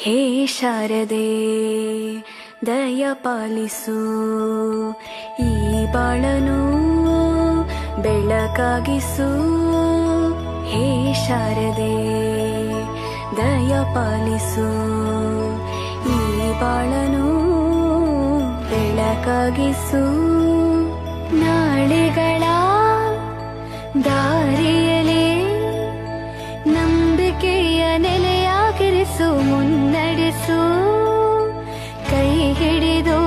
ಹೇ ಶಾರದೆ ದಯ ಪಾಲಿಸು, ಈ ಬಾಳನು ಬೆಳಕಾಗಿಸು. ಹೇ ಶಾರದೆ ದಯ ಪಾಲಿಸು, ಈ ಬಾಳನು ಬೆಳಕಾಗಿಸು. ನಾಳೆಗಳ ದಾರಿಯಲೇ ನಂಬಿಕೆಯ ನೆಲೆಯಾಗಿರಿಸು, ಮುನ್ನಡೆಸು. ಕೈ ಹಿಡಿದು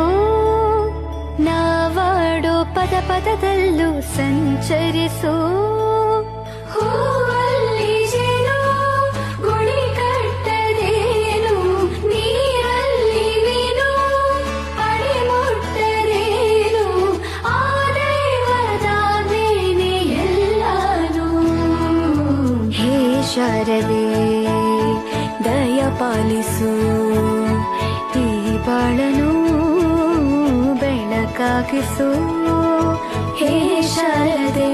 ನಾವಾಡೋ ಪದ ಪದದಲ್ಲೂ ಸಂಚರಿಸು. ಹೂವಲ್ಲಿ ಜೇನು ಗುಳಿ ಕಟ್ಟದೇನು, ನೀರಲ್ಲಿ ಮೀನು ಅಡಿ ಮುಟ್ಟದೇನು, ಆ ದೈವದಾದೇನೆ ಎಲ್ಲಾನು. ಹೇ ಶಾರದೆ ದಯ ಪಾಲಿಸು, ಈ ಬಾಳನು ಬೆಳಕಾಗಿಸು. ಹೇ ಶಾರದೆ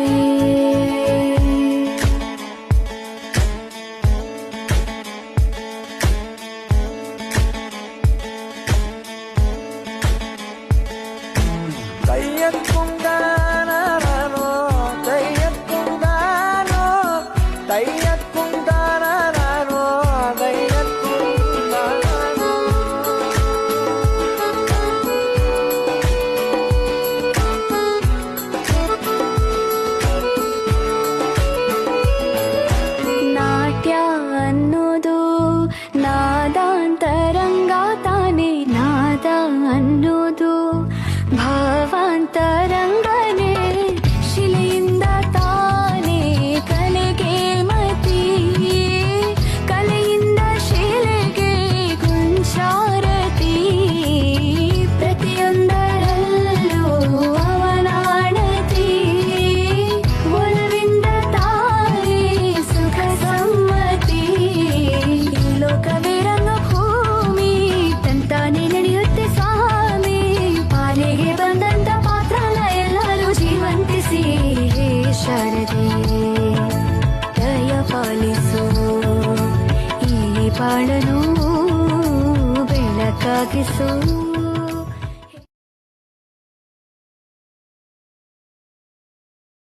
തയ്യക്കുണ്ടാനോ തയ്യക്കുണ്ടാനോ തയ്യക്കുണ്ടാനോ തയ്യക്കുണ്ടാനോ. ನಾಟ್ಯ ಅನ್ನೋದು ನಾದಾಂತರಂಗ ತಾನೆ, ನಾದ ಅನ್ನೋದು ಭಾವಾಂತರಂಗನೇ. ಶಿಲೆಯಿಂದ ತಾನೇ ಕಲೆಗೆ ಮತಿ, ಕಲೆಯಿಂದ ಶಿಲೆಗೆ ಕುಂಚಾರತಿ. ಪ್ರತಿಯೊಂದರಲ್ಲೂ ಅವನಾಣತಿ, ಒಲವಿಂದ ತಾನೇ ಸುಖ ಸಮ್ಮತಿ. ಈ ಲೋಕವೇ ರಂಗಭೂಮಿ, ತಂತಾನೆ ನಡೆಯುತ್ತೆ ಸ್ವಾಮಿ. ಪಾಲಿಗೆ ಬಂದಂತ ಪಾತ್ರನ ಎಲ್ಲರೂ ಜೀವಂತಿಸಿ. ಹೇ ಶಾರದೆ ದಯ ಪಾಲಿಸು, ಈ ಬಾಳನು ಬೆಳಕಾಗಿಸು.